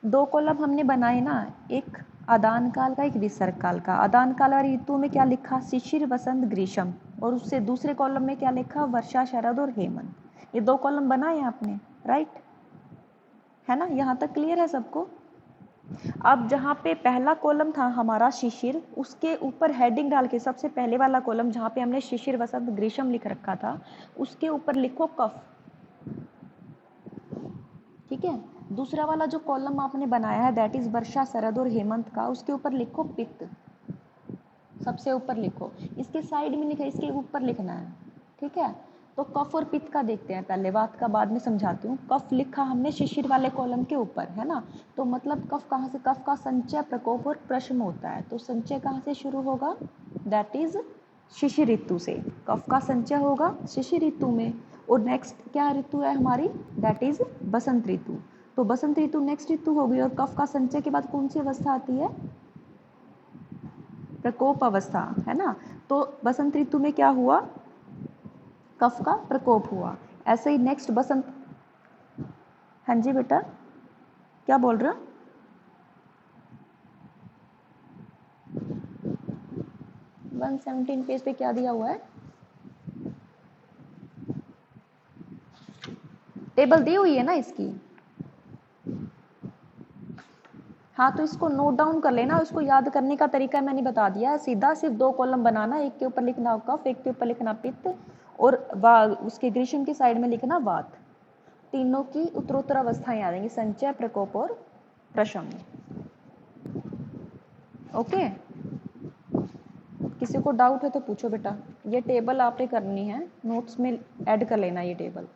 दो कॉलम हमने बनाए ना, एक आदान काल का, एक विसर्ग काल का। आदान काल वाली ऋतु में क्या लिखा, शिशिर वसंत ग्रीष्म, और उससे दूसरे कॉलम में क्या लिखा, वर्षा शरद और हेमंत। ये दो कॉलम बनाए आपने, राइट है ना, यहाँ तक क्लियर है सबको। अब जहाँ पे पहला कॉलम था हमारा शिशिर, उसके ऊपर हेडिंग डाल के सबसे पहले वाला कॉलम जहाँ पे हमने शिशिर वसंत ग्रीष्म लिख रखा था, उसके ऊपर लिखो कफ। ठीक है, दूसरा वाला जो कॉलम आपने बनाया है दैट इज वर्षा शरद और हेमंत का, उसके ऊपर लिखो पित्त, सबसे ऊपर लिखो। इसके साइड में लिखा, इसके ऊपर लिखना है। ठीक है, तो कफ और पित्त का देखते हैं पहले, बात का बाद में समझाती हूँ। कफ लिखा हमने शिशिर वाले कॉलम के ऊपर, है ना, तो मतलब कफ कहाँ से, कफ का संचय, प्रकोप और प्रश्न होता है। तो संचय कहाँ से शुरू होगा, दैट इज शिशिर ऋतु से। कफ का संचय होगा शिशिर ऋतु में। और नेक्स्ट क्या ऋतु है हमारी, दैट इज बसंत ऋतु। तो बसंत ऋतु नेक्स्ट ऋतु होगी। और कफ का संचय के बाद कौन सी अवस्था आती है, प्रकोप अवस्था, है ना। तो बसंत ऋतु में क्या हुआ, कफ का प्रकोप हुआ। ऐसे ही नेक्स्ट बसंत, हाँ जी बेटा क्या बोल रहे हो, 117 पेज पे क्या दिया हुआ है, टेबल दी हुई है ना इसकी। हाँ तो इसको नोट डाउन कर लेना, इसको याद करने का तरीका मैंने बता दिया है। सीधा सिर्फ दो कॉलम बनाना, एक के ऊपर लिखना कफ, एक के ऊपर लिखना पित्त, और उसके ग्रीष्म की साइड में लिखना वात। तीनों की उत्तरोत्तर अवस्थाएं आ जाएंगी, संचय, प्रकोप और प्रशम। ओके, किसी को डाउट है तो पूछो बेटा। ये टेबल आपने करनी है, नोट्स में ऐड कर लेना ये टेबल।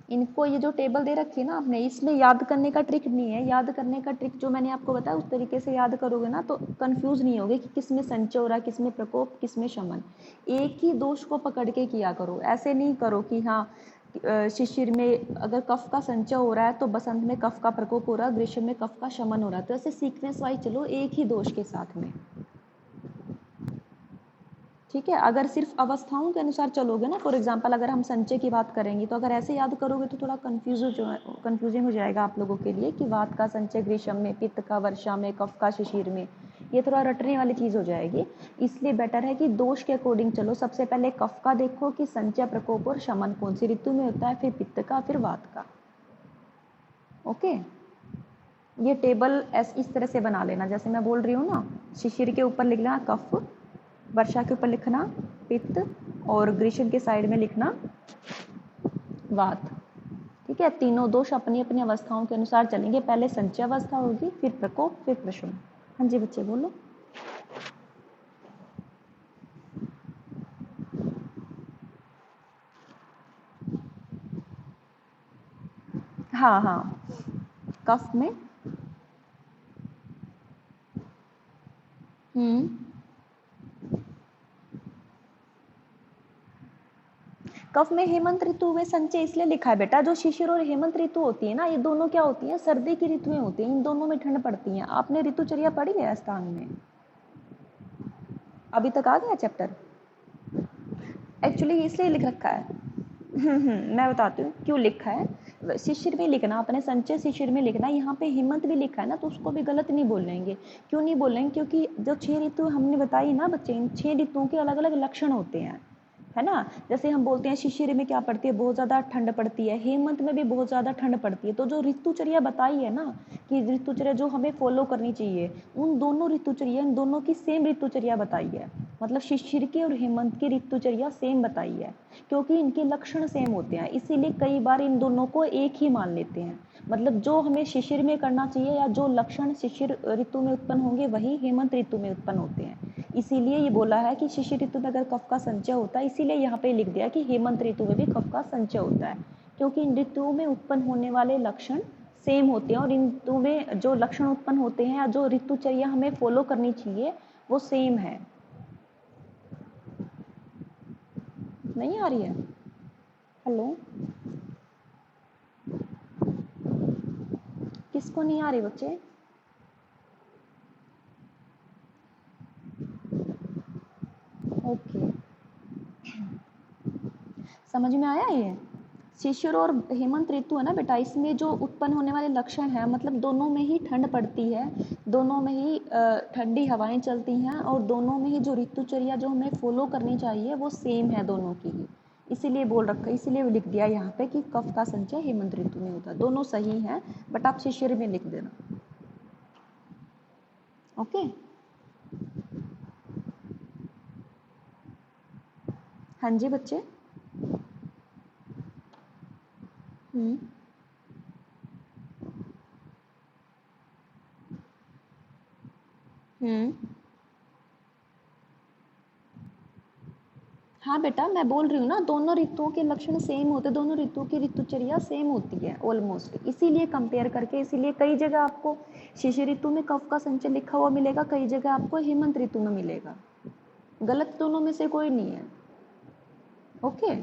इनको ये जो टेबल दे रखी है ना आपने, इसमें याद करने का ट्रिक नहीं है। याद करने का ट्रिक जो मैंने आपको बताया उस तरीके से याद करोगे ना तो कंफ्यूज नहीं होगे कि किस में संचय हो रहा है, किस में प्रकोप, किस में शमन। एक ही दोष को पकड़ के किया करो। ऐसे नहीं करो कि हाँ शिशिर में अगर कफ का संचय हो रहा है तो बसंत में कफ का प्रकोप हो रहा है, ग्रीष्म में कफ का शमन हो रहा है। तो ऐसे सीक्वेंस वाइज चलो एक ही दोष के साथ में। ठीक है, अगर सिर्फ अवस्थाओं के अनुसार चलोगे ना, फॉर एग्जांपल अगर हम संचय की बात करेंगे तो अगर ऐसे याद करोगे तो थोड़ा कंफ्यूजिंग हो जाएगा आप लोगों के लिए कि वात का संचय ग्रीष्म में, पित्त का वर्षा में, कफ का शिशिर में। ये थोड़ा रटने वाली चीज़ हो जाएगी। इसलिए बेटर है कि दोष के अकॉर्डिंग चलो। सबसे पहले कफ का देखो कि संचय, प्रकोप और शमन कौन सी ऋतु में होता है, फिर पित्त का, फिर वात का। ओके, ये टेबल इस तरह से बना लेना जैसे मैं बोल रही हूँ ना। शिशिर के ऊपर लिखना कफ, वर्षा के ऊपर लिखना पित्त, और ग्रीष्म के साइड में लिखना वात। ठीक है, तीनों दोष अपनी अपनी अवस्थाओं के अनुसार चलेंगे। पहले संचय अवस्था होगी, फिर प्रकोप, फिर प्रशम। हाँ जी बच्चे बोलो। हाँ हाँ, कफ में कफ में हेमंत ऋतु में संचय इसलिए लिखा है बेटा, जो शिशिर और हेमंत ऋतु होती है ना, ये दोनों क्या होती हैं, सर्दी की ऋतुएं होती हैं। इन दोनों में ठंड पड़ती है। आपने ऋतुचर्या पढ़ी है स्थान में, अभी तक आ गया चैप्टर। एक्चुअली इसलिए लिख रखा है। मैं बताती हूँ क्यों लिखा है। शिशिर में लिखना, अपने संचय शिशिर में लिखना। यहाँ पे हेमंत भी लिखा है ना, तो उसको भी गलत नहीं बोलेंगे। क्यों नहीं बोलेंगे, क्योंकि जो 6 ऋतु हमने बताई ना बच्चे, इन 6 ऋतुओं के अलग अलग लक्षण होते हैं, है ना। जैसे हम बोलते हैं शिशिर में क्या पड़ती है, बहुत ज़्यादा ठंड पड़ती है। हेमंत में भी बहुत ज़्यादा ठंड पड़ती है। तो जो ऋतुचर्या बताई है ना, कि ऋतुचर्या जो हमें फॉलो करनी चाहिए, उन दोनों ऋतुचर्या, इन दोनों की सेम ऋतुचर्या बताई है। मतलब शिशिर की और हेमंत की ऋतुचर्या सेम बताई है, क्योंकि इनके लक्षण सेम होते हैं। इसीलिए कई बार इन दोनों को एक ही मान लेते हैं। मतलब जो हमें शिशिर में करना चाहिए, या जो लक्षण शिशिर ऋतु में उत्पन्न होंगे, वही हेमंत ऋतु में उत्पन्न होते हैं। इसीलिए ये बोला है कि शिशिर ऋतु में अगर कफ का संचय होता है, इसीलिए यहाँ पे लिख दिया कि हेमंत ऋतु में भी कफ का संचय होता है, क्योंकि इन ऋतुओं में उत्पन्न होने वाले लक्षण सेम होते हैं। और इन ऋतु में जो लक्षण उत्पन्न होते हैं, या जो ऋतुचर्या हमें फॉलो करनी चाहिए, वो सेम है। नहीं आ रही है, हेलो, किसको नहीं आ रही बच्चे। ओके, समझ में आया ये? शिशिर और हेमंत ऋतु है ना बेटा, इसमें जो उत्पन्न होने वाले लक्षण हैं, मतलब दोनों में ही ठंड पड़ती है, दोनों में ही ठंडी हवाएं चलती हैं, और दोनों में ही जो ऋतुचर्या जो हमें फॉलो करनी चाहिए वो सेम है दोनों की ही। इसीलिए बोल रखा है, इसीलिए लिख दिया यहाँ पे कि कफ का संचय हेमंत ऋतु में होता है। दोनों सही हैं, बट आप शिशिर में लिख देना। ओके। हाँ जी बच्चे। हम्म हम्म हाँ बेटा, मैं बोल रही हूँ ना, दोनों ऋतुओं के लक्षण सेम होते, दोनों ऋतुओं की ऋतुचर्या सेम होती है ऑलमोस्ट, इसीलिए कंपेयर करके, इसीलिए कई जगह आपको शिशिर ऋतु में कफ का संचय लिखा हुआ मिलेगा, कई जगह आपको हेमंत ऋतु में मिलेगा। गलत दोनों में से कोई नहीं है। ओके,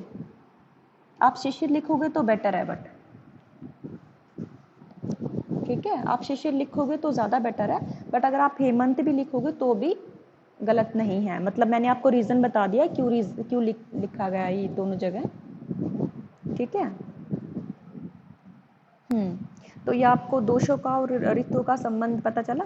आप शिशिर लिखोगे तो बेटर है, बट ठीक है, आप शिशिर लिखोगे तो ज़्यादा बेटर है, बट अगर आप हेमंत भी लिखोगे तो भी गलत नहीं है। मतलब मैंने आपको रीज़न बता दिया क्यों लिखा गया ये दोनों जगह। ठीक है। तो ये आपको दोषों का और ऋतुओं का संबंध पता चला।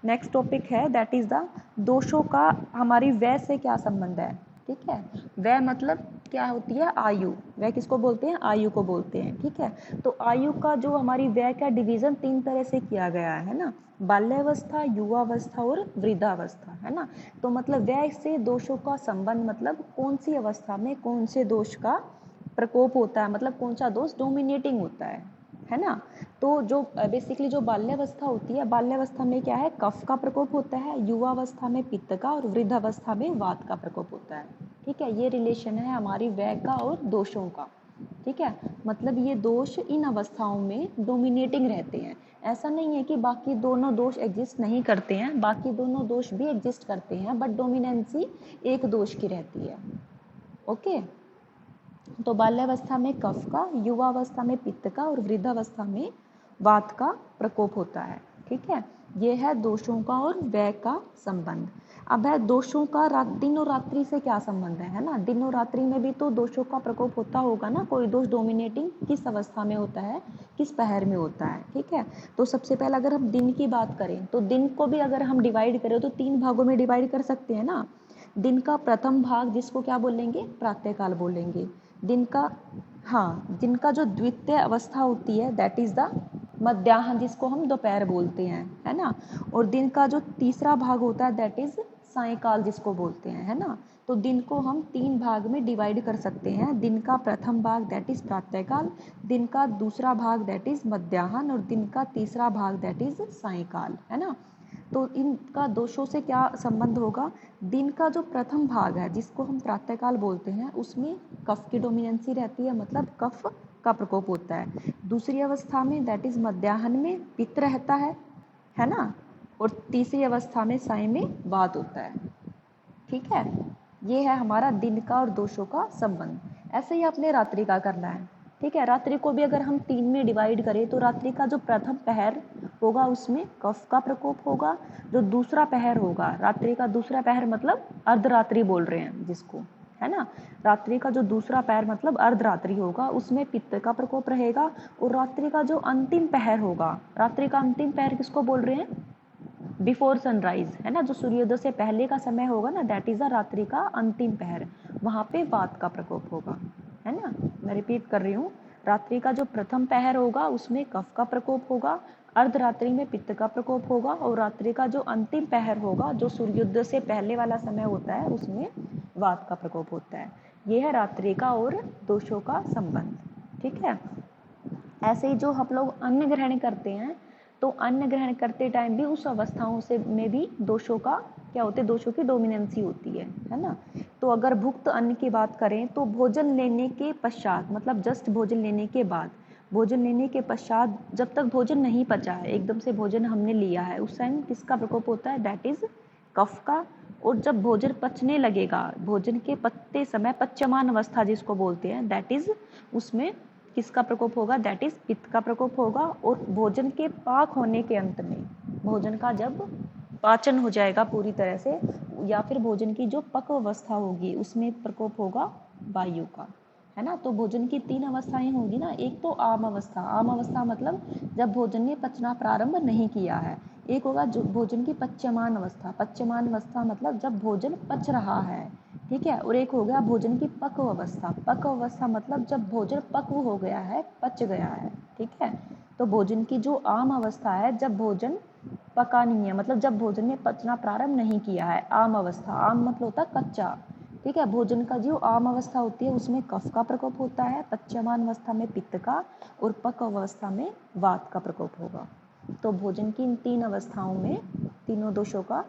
नेक्स्ट टॉपिक है, दैट इज द दोषों का हमारी वय से क्या संबंध है। ठीक है, वय मतलब क्या होती है, आयु। वह किसको बोलते हैं, आयु को बोलते हैं। ठीक है, तो आयु का जो हमारी वय का डिवीजन 3 तरह से किया गया है ना, बाल्यावस्था, युवावस्था और वृद्धावस्था, है ना। तो मतलब वय से दोषों का संबंध, मतलब कौन सी अवस्था में कौन से दोष का प्रकोप होता है, मतलब कौन सा दोष डोमिनेटिंग होता है ना। तो जो बेसिकली जो बाल्यावस्था होती है, बाल्यावस्था में क्या है, कफ का प्रकोप होता है, युवावस्था में पित्त का, और वृद्धावस्था में वात का प्रकोप होता है। ठीक है, ये रिलेशन है हमारी वय का और दोषों का। ठीक है, मतलब ये दोष इन अवस्थाओं में डोमिनेटिंग रहते हैं। ऐसा नहीं है कि बाकी दोनों दोष एग्जिस्ट नहीं करते हैं, बाकी दोनों दोष भी एग्जिस्ट करते हैं, बट डोमिनेंसी एक दोष की रहती है। ओके, तो बाल्यावस्था में कफ का, युवावस्था में पित्त का, और वृद्धावस्था में वात का प्रकोप होता है। ठीक है, ये है दोषों का और वय का संबंध। अब है दोषों का दिन और रात्रि से क्या संबंध है ना। दिन और रात्रि में भी तो दोषों का प्रकोप होता होगा ना, कोई दोष डोमिनेटिंग किस अवस्था में होता है, किस पहर में होता है। ठीक है, तो सबसे पहले अगर हम दिन की बात करें, तो दिन को भी अगर हम डिवाइड करें तो 3 भागों में डिवाइड कर सकते हैं ना। दिन का प्रथम भाग जिसको क्या बोलेंगे, प्रातःकाल बोलेंगे। दिन का, हाँ, दिन का जो द्वितीय अवस्था होती है दैट इज द मध्याह्न, जिसको हम दोपहर बोलते हैं, है ना। और दिन का जो तीसरा भाग होता है दैट इज सायंकाल, जिसको बोलते हैं, है ना। तो दिन को हम 3 भाग में डिवाइड कर सकते हैं। दिन का प्रथम भाग दैट इज प्रातःकाल, दिन का दूसरा भाग दैट इज मध्याह्न, और दिन का तीसरा भाग दैट इज सायंकाल, है ना। तो इनका दोषों से क्या संबंध होगा, दिन का जो प्रथम भाग है जिसको हम प्रातःकाल बोलते हैं, उसमें कफ की डोमिनेंसी रहती है, मतलब कफ का प्रकोप होता है। दूसरी अवस्था में दैट इज मध्याह्न में पित्त रहता है ना। और तीसरी अवस्था में साय में वात होता है। ठीक है, ये है हमारा दिन का और दोषों का संबंध। ऐसे ही आपने रात्रि का करना है। ठीक है, रात्रि को भी अगर हम 3 में डिवाइड करें तो रात्रि का जो प्रथम पहर होगा उसमें कफ का प्रकोप होगा। जो दूसरा पहर होगा, रात्रि का दूसरा पहर मतलब अर्धरात्रि बोल रहे हैं जिसको, है ना। रात्रि का जो दूसरा पहर मतलब अर्धरात्रि होगा, उसमें पित्त का प्रकोप रहेगा। और रात्रि का जो अंतिम पहर होगा, रात्रि का अंतिम पहर किसको बोल रहे हैं, बिफोर सनराइज, है ना। जो सूर्योदय से पहले का समय होगा ना, दैट इज अ रात्रि का अंतिम पहर, वहां पे वात का प्रकोप होगा, है ना। मैं रिपीट कर रही हूँ, रात्रि का जो प्रथम पहर होगा उसमें कफ का प्रकोप होगा, अर्धरात्रि में पित्त का प्रकोप होगा, और रात्रि का जो अंतिम पहर होगा, जो सूर्योदय से पहले वाला समय होता है, उसमें वात का प्रकोप होता है। यह है रात्रि का और दोषों का संबंध। ठीक है, ऐसे ही जो हम लोग अन्न ग्रहण करते हैं, तो अन्न ग्रहण करते टाइम भी उस अवस्थाओं से में भी दोषों का क्या होते हैं, दोषों की डोमिनेंसी होती है ना। तो अगर भुक्त अन्न की बात करें तो भोजन लेने के पश्चात, मतलब जस्ट भोजन लेने के बाद, भोजन लेने के पश्चात जब तक भोजन नहीं पचा है, एकदम से भोजन हमने लिया है, उस टाइम किसका प्रकोप होता है, दैट इज कफ का। और जब भोजन पचने लगेगा, भोजन के पचते समय पच्यमान अवस्था जिसको बोलते हैं, दैट इज उसमें किसका प्रकोप होगा, दैट इज पित्त का प्रकोप होगा। और भोजन के पाक होने के अंत में, भोजन का जब पाचन हो जाएगा पूरी तरह से, या फिर भोजन की जो पक अवस्था होगी उसमें प्रकोप होगा वायु का, है ना। तो भोजन की 3 अवस्थाएं होगी ना, एक तो आम अवस्था, आम अवस्था मतलब जब भोजन ने पचना प्रारंभ नहीं किया है। एक होगा जो भोजन की पच्यमान अवस्था, पच्यमान अवस्था मतलब जब भोजन पच रहा है, ठीक है। और एक हो गया भोजन की पक्व अवस्था, पक्व अवस्था मतलब जब भोजन पक्व हो गया है, पच गया है, ठीक है। तो भोजन की जो आम अवस्था है जब भोजन पका नहीं है, मतलब जब भोजन ने पचना प्रारंभ नहीं किया है, आम अवस्था, आम मतलब होता है कच्चा, ठीक है। भोजन का जो आम अवस्था होती है उसमें कफ का प्रकोप होता है, पच्यमान अवस्था में पित्त का, और पक्व अवस्था में वात का प्रकोप होगा। तो भोजन की इन 3 अवस्थाओं में तीनों दोषों का